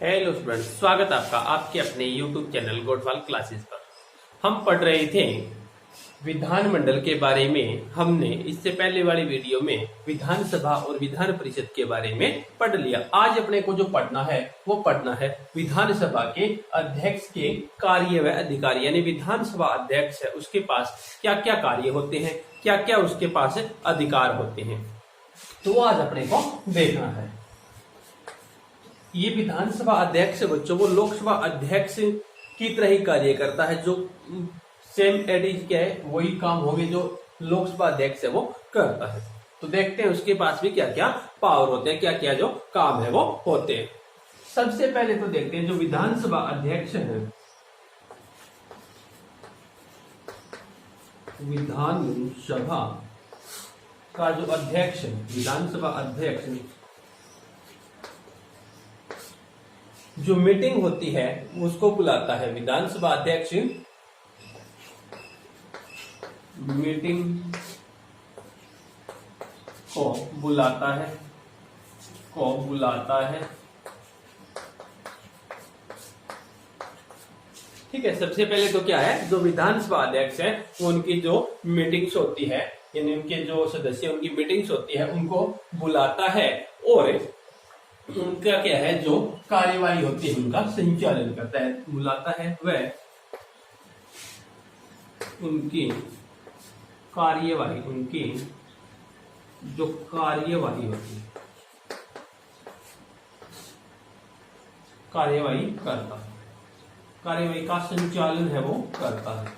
Hello student, स्वागत है आपका आपके अपने YouTube चैनल गोटवाल क्लासेस पर। हम पढ़ रहे थे विधानमंडल के बारे में। हमने इससे पहले वाली वीडियो में विधानसभा और विधान परिषद के बारे में पढ़ लिया। आज अपने को जो पढ़ना है वो पढ़ना है विधानसभा के अध्यक्ष के कार्य व अधिकार, यानी विधानसभा अध्यक्ष है उसके पास क्या क्या कार्य होते हैं, क्या क्या उसके पास अधिकार होते हैं। तो आज अपने को देखना है। ये विधानसभा अध्यक्ष बच्चों वो लोकसभा अध्यक्ष की तरह ही कार्य करता है। जो सेम एडिज क्या है वही काम होंगे जो लोकसभा अध्यक्ष है वो करता है। तो देखते हैं उसके पास भी क्या क्या पावर होते हैं, क्या क्या जो काम है वो होते हैं। सबसे पहले तो देखते हैं जो विधानसभा अध्यक्ष है, विधानसभा का जो अध्यक्ष है, विधानसभा अध्यक्ष जो मीटिंग होती है उसको बुलाता है। विधानसभा अध्यक्ष मीटिंग को बुलाता है ठीक है। सबसे पहले तो क्या है, जो विधानसभा अध्यक्ष है उनकी जो मीटिंग्स होती है, यानी उनके जो सदस्य उनकी मीटिंग्स होती है उनको बुलाता है और उनका क्या है जो कार्यवाही होती है उनका संचालन करता है, बुलाता है। वह उनकी कार्यवाही, उनकी जो कार्यवाही होती है, कार्यवाही करता है, कार्यवाही का संचालन है वो करता है।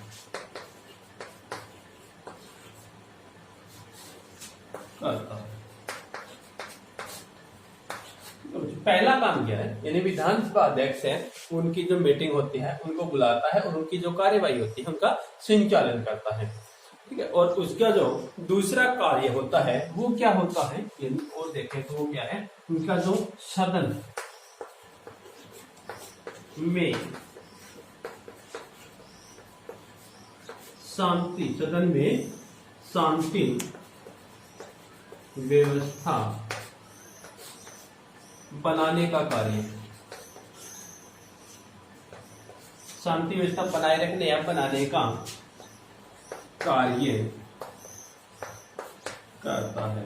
पहला काम क्या है, यानी विधानसभा अध्यक्ष है उनकी जो मीटिंग होती है उनको बुलाता है और उनकी जो कार्यवाही होती है उनका संचालन करता है, ठीक है। और उसका जो दूसरा कार्य होता है वो क्या होता है, यदि और देखें तो वो क्या है, उनका जो सदन में शांति, सदन में शांति व्यवस्था बनाने का कार्य, शांति व्यवस्था बनाए रखने या बनाने का कार्य करता है।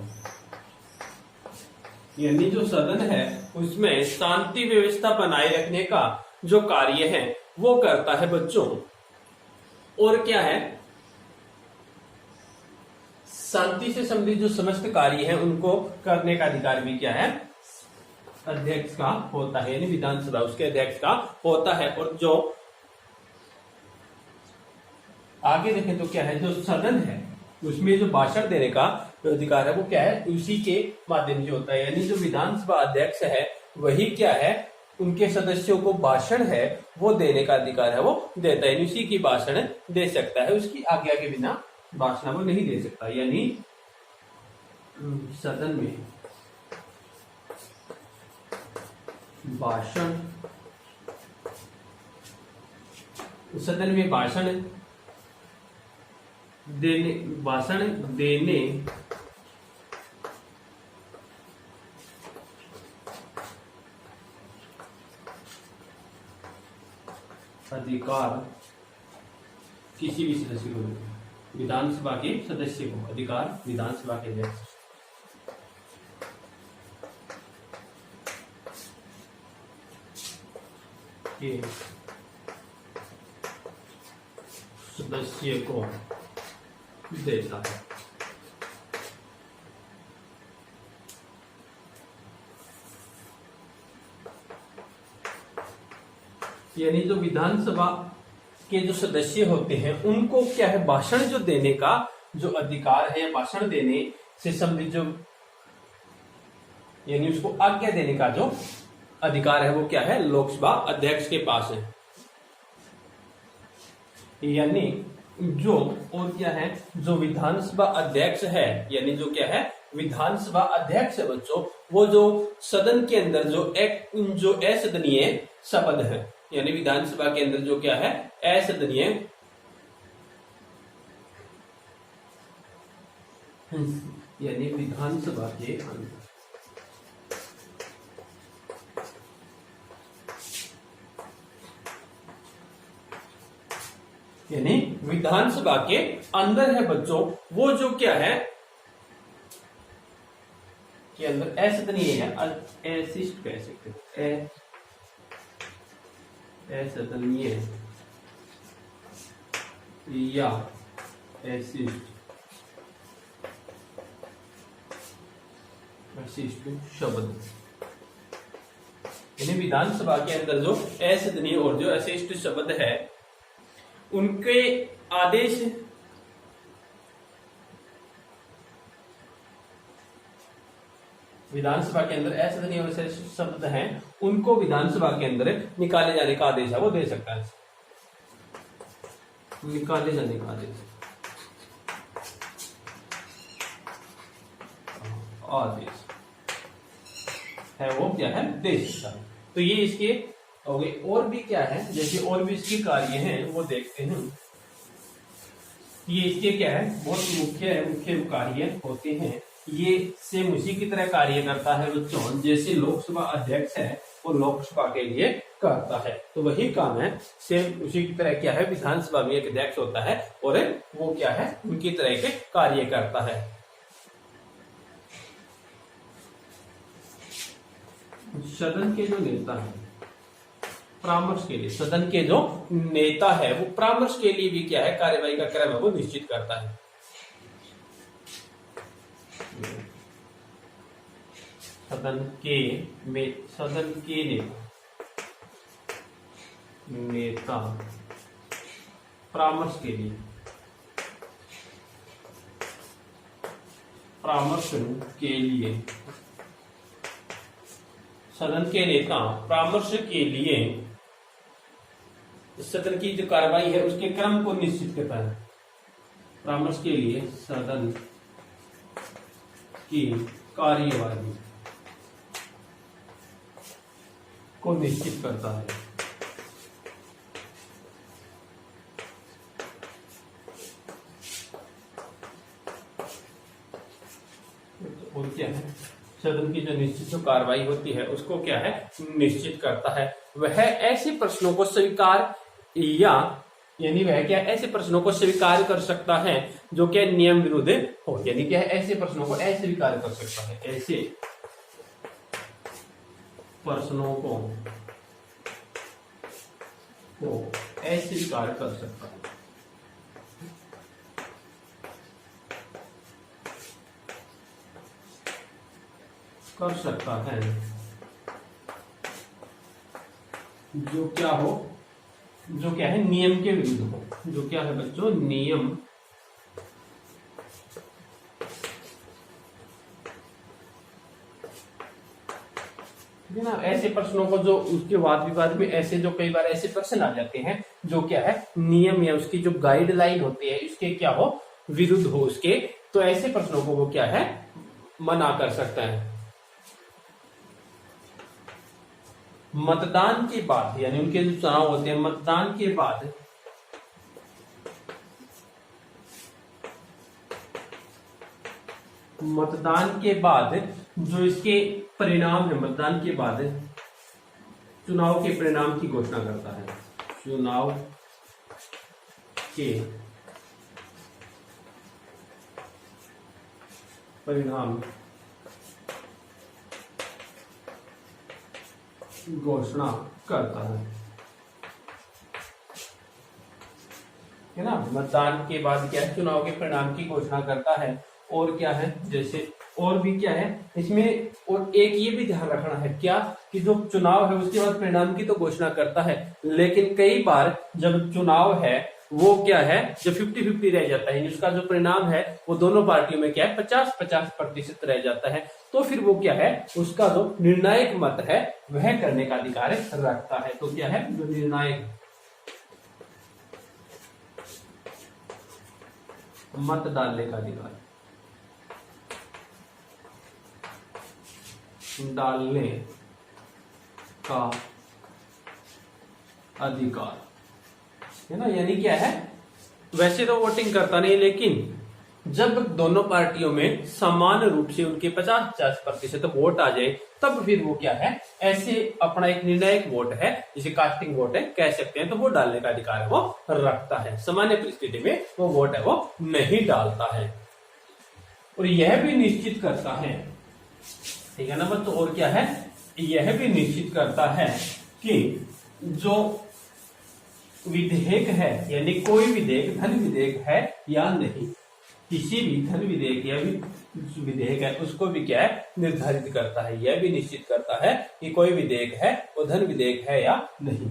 यानी जो सदन है उसमें शांति व्यवस्था बनाए रखने का जो कार्य है वो करता है बच्चों। और क्या है, शांति से संबंधित जो समस्त कार्य है उनको करने का अधिकार भी क्या है, अध्यक्ष का होता है, यानी विधानसभा उसके अध्यक्ष का होता है। और जो आगे देखें तो क्या है, जो सदन है उसमें जो भाषण देने का अधिकार है वो क्या है, उसी के माध्यम से होता है। यानी जो विधानसभा अध्यक्ष है वही क्या है, उनके सदस्यों को भाषण है वो देने का अधिकार है वो देता है, उसी की भाषण दे सकता है, उसकी आज्ञा के बिना भाषण वो नहीं दे सकता। यानी सदन में भाषण, सदन में भाषण देने अधिकार किसी भी सदस्य को, विधानसभा के सदस्य को अधिकार, विधानसभा के अध्यक्ष के सदस्य को देता है। यानी जो विधानसभा के जो सदस्य होते हैं उनको क्या है, भाषण जो देने का जो अधिकार है, भाषण देने से संबंधित जो, यानी उसको आज्ञा देने का जो अधिकार है वो क्या है, लोकसभा अध्यक्ष के पास है। यानी जो और क्या है, जो विधानसभा अध्यक्ष है, यानी जो क्या है विधानसभा अध्यक्ष है बच्चों, वो जो सदन के अंदर जो असदनीय शब्द है, यानी विधानसभा के अंदर जो क्या है असदनीय यानी विधानसभा के अंदर यानी विधानसभा के अंदर है बच्चों, वो जो क्या है के अंदर असदनीय है, अशिष्ट कह सकते हैं, असदनीय या अशिष्ट शब्द, यानी विधानसभा के अंदर जो असदनीय और जो अशिष्ट शब्द है उनके आदेश विधानसभा के अंदर असदनीय और अशिष्ट शब्द हैं, उनको विधानसभा के अंदर निकाले जाने का आदेश है वो दे सकता है, निकाले जाने का आदेश है वो क्या है दे सकता है। तो ये इसके हो गए। और भी क्या है, जैसे और भी इसके कार्य हैं वो देखते हैं। ये इसके क्या है बहुत मुख्य कार्य होते हैं। ये सेम उसी की तरह कार्य करता है बच्चों, जैसे लोकसभा अध्यक्ष है वो लोकसभा के लिए करता है, तो वही काम है सेम उसी की तरह क्या है विधानसभा में एक अध्यक्ष होता है और वो क्या है उनकी तरह के कार्य करता है। सदन के जो नेता है परामर्श के लिए, सदन के जो नेता है वो परामर्श के लिए भी क्या है कार्यवाही का क्रम है वो निश्चित करता है। सदन के नेता परामर्श के लिए, सदन के नेता परामर्श के लिए सदन की जो कार्रवाई है उसके क्रम को निश्चित करता है। परामर्श के लिए सदन की कार्यवाही को निश्चित करता है। और क्या है सदन की जो निश्चित जो कार्रवाई होती है उसको क्या है निश्चित करता है। वह ऐसे प्रश्नों को स्वीकार यानी वह क्या ऐसे प्रश्नों को स्वीकार कर सकता है जो क्या नियम विरुद्ध हो, यानी क्या ऐसे प्रश्नों को अस्वीकार कर सकता है, ऐसे प्रश्नों को अस्वीकार कर सकता है। जो क्या हो, जो क्या है नियम के विरुद्ध हो, जो क्या है बच्चों नियम ना। ऐसे प्रश्नों को जो उसके वाद विवाद में ऐसे जो कई बार ऐसे प्रश्न आ जाते हैं जो क्या है नियम या उसकी जो गाइडलाइन होती है इसके क्या हो विरुद्ध हो उसके, तो ऐसे प्रश्नों को वो क्या है मना कर सकता है। मतदान के बाद यानी उनके जो चुनाव होते हैं मतदान के बाद जो इसके परिणाम है, मतदान के बाद चुनाव के परिणाम की घोषणा करता है। चुनाव के परिणाम घोषणा करता है ना। मतदान के बाद क्या है चुनाव के परिणाम की घोषणा करता है। और क्या है जैसे और भी क्या है इसमें, और एक ये भी ध्यान रखना है क्या कि जो चुनाव है उसके बाद परिणाम की तो घोषणा करता है, लेकिन कई बार जब चुनाव है वो क्या है जो 50-50 रह जाता है, उसका जो परिणाम है वो दोनों पार्टियों में क्या है 50-50% रह जाता है, तो फिर वो क्या है उसका जो निर्णायक मत है वह करने का अधिकार रखता है। तो क्या है जो निर्णायक मत डालने का अधिकार, डालने का अधिकार है ना। यानी क्या है वैसे तो वोटिंग करता नहीं, लेकिन जब दोनों पार्टियों में समान रूप से उनके 50-50% वोट आ जाए, तब फिर वो क्या है, ऐसे अपना एक निर्णायक वोट है, जिसे कास्टिंग वोट है कह सकते हैं, तो वो डालने का अधिकार है वो रखता है। सामान्य परिस्थिति में वो वोट है वो नहीं डालता है। और यह भी निश्चित करता है, ठीक है ना बच्चों, और क्या है, यह भी निश्चित करता है कि जो विधेयक है, यानी कोई विधेयक धन विधेयक है या नहीं, किसी भी धन विधेयक या विधेयक है उसको भी क्या है, निर्धारित करता है। यह भी निश्चित करता है कि कोई विधेयक है वो धन विधेयक है या नहीं।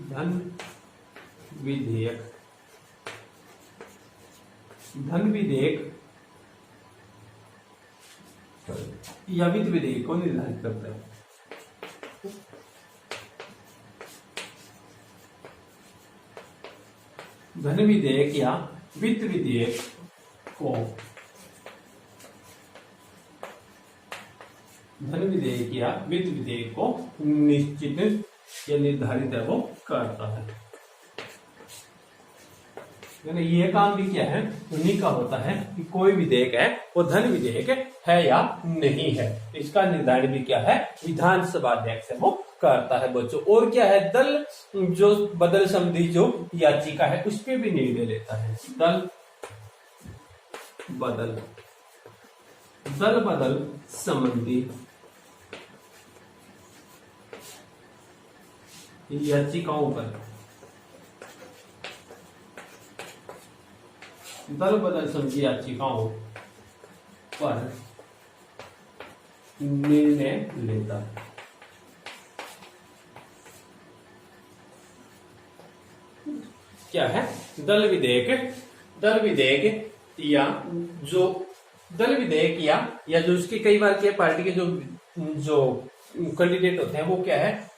धन विधेयक, धन विधेयक या वित्त विधेयक को निर्धारित करता है। धन विधेयक या वित्त विधेयक को, धन विधेयक या वित्त विधेयक को निश्चित या निर्धारित है वो करता है। यानी ये काम भी क्या है, उन्हीं का होता है कि कोई विधेयक है वो धन विधेयक है या नहीं है। इसका निर्धारण भी क्या है, विधानसभा अध्यक्ष है वो करता है बच्चों। और क्या है, दल जो बदल संबंधी जो याचिका है उस पर भी निर्णय लेता है। दल बदल संबंधी याचिकाओं पर, दल बदल संबंधी याचिकाओं पर निर्णय लेता है। क्या है, दल विधेयक या जो दल विधेयक या जो उसके कई बार क्या पार्टी के जो कैंडिडेट होते हैं वो क्या है,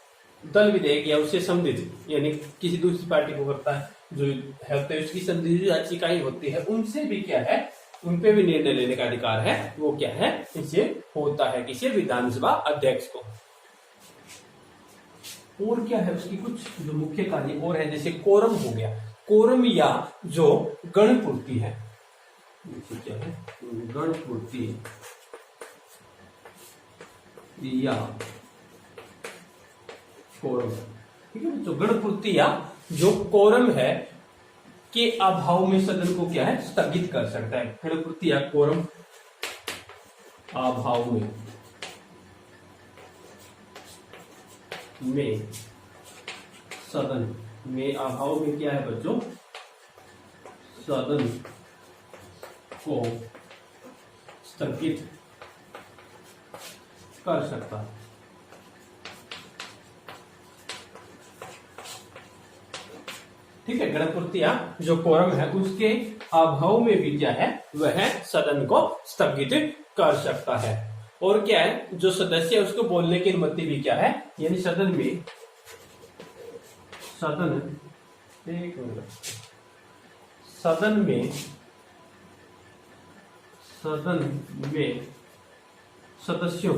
दल विधेयक या उससे संबंधित, यानी किसी दूसरी पार्टी को करता है जो है उसकी संबंधित जो याचिकाएं होती है उनसे भी क्या है, उनपे भी निर्णय लेने का अधिकार है वो क्या है, इसे होता है किसी विधानसभा अध्यक्ष को। और क्या है, उसकी कुछ जो मुख्य कार्य और है, जैसे कोरम हो गया, कोरम या जो गणपूर्ति है, क्या है, गणपूर्ति या कोरम, ठीक है। तो गणपूर्ति या जो कोरम है के अभाव में सदन को क्या है, स्थगित कर सकता है। गणपूर्ति या कोरम अभाव में सदन में अभाव में क्या है बच्चों, सदन को स्थगित कर सकता है। ठीक है, गणपूर्ति या जो कोरम है उसके अभाव में भी क्या है, वह सदन को स्थगित कर सकता है। और क्या है, जो सदस्य है उसको बोलने की अनुमति भी क्या है, यानी सदन में सदस्यों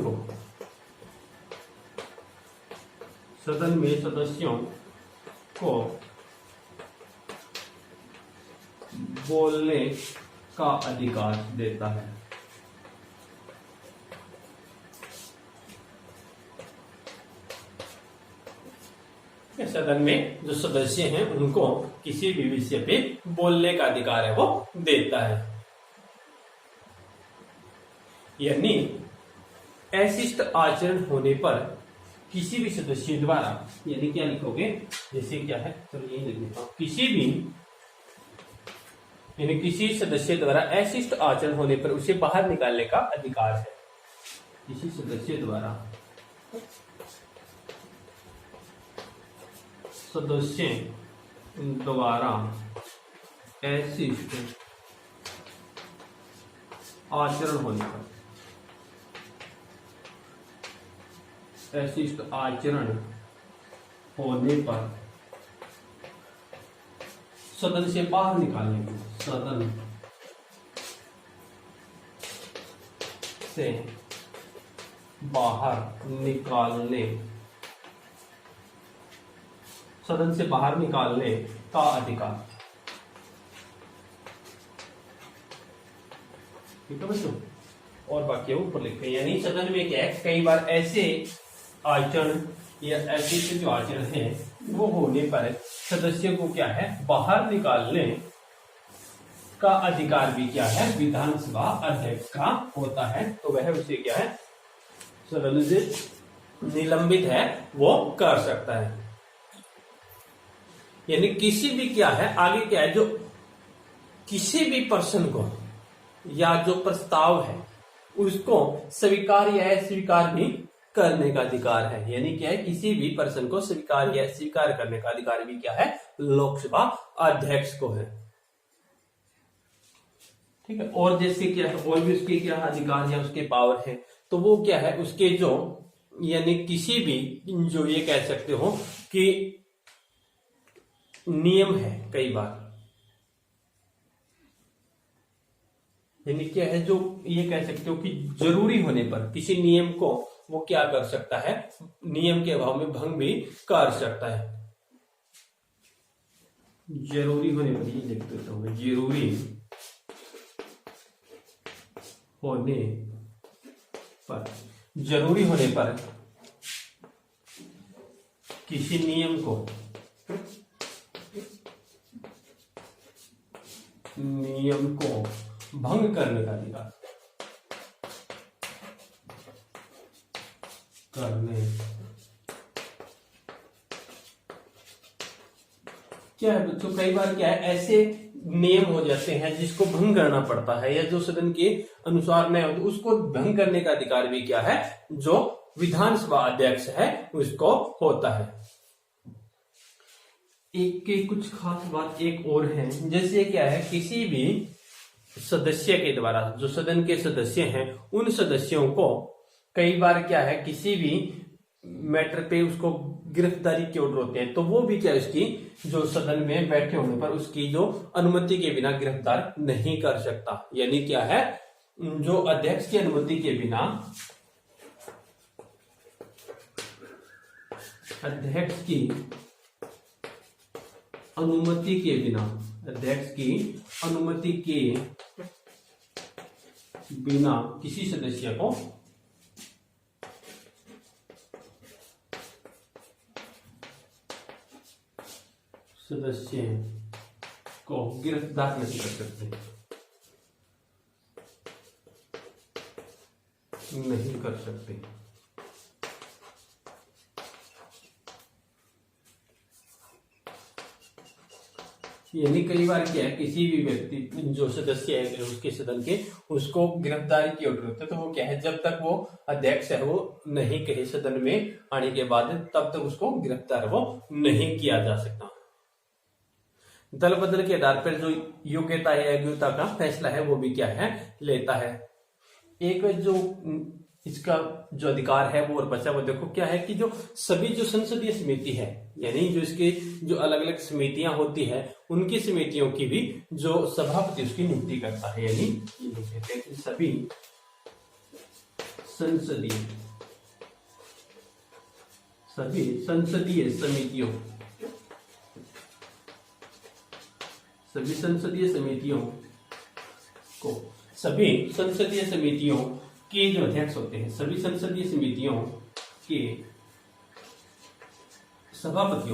को बोलने का अधिकार देता है। सदन में जो सदस्य हैं उनको किसी भी विषय पे बोलने का अधिकार है वो देता है। यानी अशिष्ट आचरण होने पर किसी भी सदस्य द्वारा, यानी क्या लिखोगे, जैसे क्या है, चलो यही लिख देता हूं, किसी सदस्य द्वारा अशिष्ट आचरण होने पर उसे बाहर निकालने का अधिकार है। किसी सदस्य द्वारा अशिष्ट आचरण होने पर सदन से बाहर निकालने को, सदन से बाहर निकालने का अधिकार। ठीक है बच्चों। और बाकी ऊपर लिखते हैं, यानी सदन में क्या है, कई बार ऐसे आचरण या ऐसे जो आचरण है वो होने पर सदस्य को क्या है, बाहर निकालने का अधिकार भी क्या है, विधानसभा अध्यक्ष का होता है। तो वह उसे क्या है, सदन से निलंबित है वो कर सकता है। यानी किसी भी क्या है, आगे क्या है, जो किसी भी पर्सन को या जो प्रस्ताव है उसको स्वीकार या अस्वीकार भी करने का अधिकार है। यानी क्या है, किसी भी पर्सन को स्वीकार या अस्वीकार करने का अधिकार भी क्या है, लोकसभा अध्यक्ष को है। ठीक है। और जैसे क्या है, और भी उसके क्या अधिकार या उसके पावर है, तो वो क्या है, उसके जो यानी किसी भी जो ये कह सकते हो कि नियम है, कई बार यानी क्या है, जो ये कह सकते हो कि जरूरी होने पर किसी नियम को वो क्या कर सकता है, नियम के अभाव में भंग भी कर सकता है। जरूरी होने पर, ये लिख देता हूं, जरूरी होने पर, जरूरी होने पर किसी नियम को भंग करने का अधिकार, क्या है बच्चों, कई बार क्या है, ऐसे नियम हो जाते हैं जिसको भंग करना पड़ता है, या जो सदन के अनुसार नहीं होते उसको भंग करने का अधिकार भी क्या है, जो विधानसभा अध्यक्ष है उसको होता है। एक के कुछ खास बात एक और है, जैसे क्या है, किसी भी सदस्य के द्वारा, जो सदन के सदस्य हैं उन सदस्यों को कई बार क्या है, किसी भी मैटर पे उसको गिरफ्तारी के ऑर्डर होते हैं, तो वो भी क्या, उसकी जो सदन में बैठे होने पर उसकी जो अनुमति के बिना गिरफ्तार नहीं कर सकता। यानी क्या है, जो अध्यक्ष की अनुमति के बिना, अध्यक्ष की अनुमति के बिना, अध्यक्ष की अनुमति के बिना किसी सदस्य को गिरफ्तार नहीं कर सकते, नहीं कर सकते। यानी कई बार क्या है, किसी भी व्यक्ति जो सदस्य है उसके सदन के, उसको गिरफ्तारी की ऑर्डर होता है, तो वो क्या है, जब तक वो अध्यक्ष है वो नहीं कहे सदन में आने के बाद, तब तक उसको गिरफ्तार वो नहीं किया जा सकता। दल बदल के आधार पर जो योग्यता या अयोग्यता का फैसला है वो भी क्या है, लेता है। एक जो इसका जो अधिकार है वो और बचा, वो देखो क्या है कि जो सभी जो संसदीय समिति है, यानी जो इसके जो अलग अलग समितियां होती है, उनकी समितियों की भी जो सभापति उसकी नियुक्ति करता है। यानी ये कहते हैं कि सभी संसदीय समितियों के जो अध्यक्ष होते हैं, सभी संसदीय समितियों के सभापतियों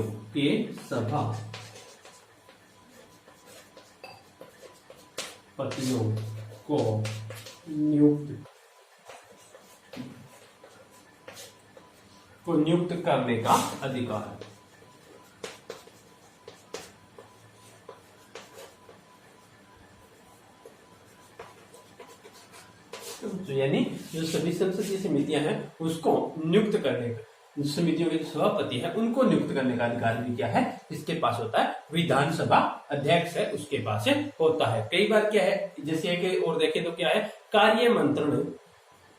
को नियुक्त करने का अधिकार है। यानी जो सभी संसदीय समितियां हैं उसको नियुक्त करने का, समितियों के सभापति है उनको नियुक्त करने का अधिकार भी क्या है, इसके पास होता है। विधानसभा अध्यक्ष है उसके पास होता है। कई बार क्या है, जैसे कि और देखें तो क्या है, कार्य मंत्रण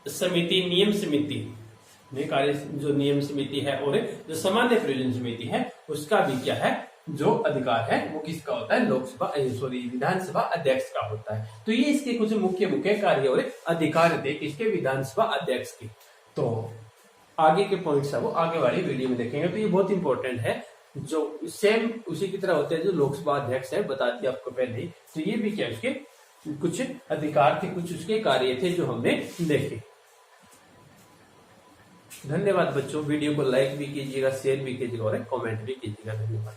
समिति, नियम समिति में कार्य जो नियम समिति है और जो सामान्य प्रयोजन समिति है उसका भी क्या है, जो अधिकार है वो किसका होता है, विधानसभा अध्यक्ष का होता है। तो ये इसके कुछ मुख्य कार्य और अधिकार थे किसके, विधानसभा अध्यक्ष के। तो आगे के पॉइंट्स है वो आगे वाली वीडियो में देखेंगे। तो ये बहुत इंपॉर्टेंट है, जो सेम उसी की तरह होते हैं जो लोकसभा अध्यक्ष है, बता दिया आपको पहले ही। तो ये भी क्या उसके कुछ अधिकार थे, कुछ उसके कार्य थे जो हमने देखे। धन्यवाद बच्चों। वीडियो को लाइक भी कीजिएगा, शेयर भी कीजिएगा और कमेंट भी कीजिएगा। धन्यवाद।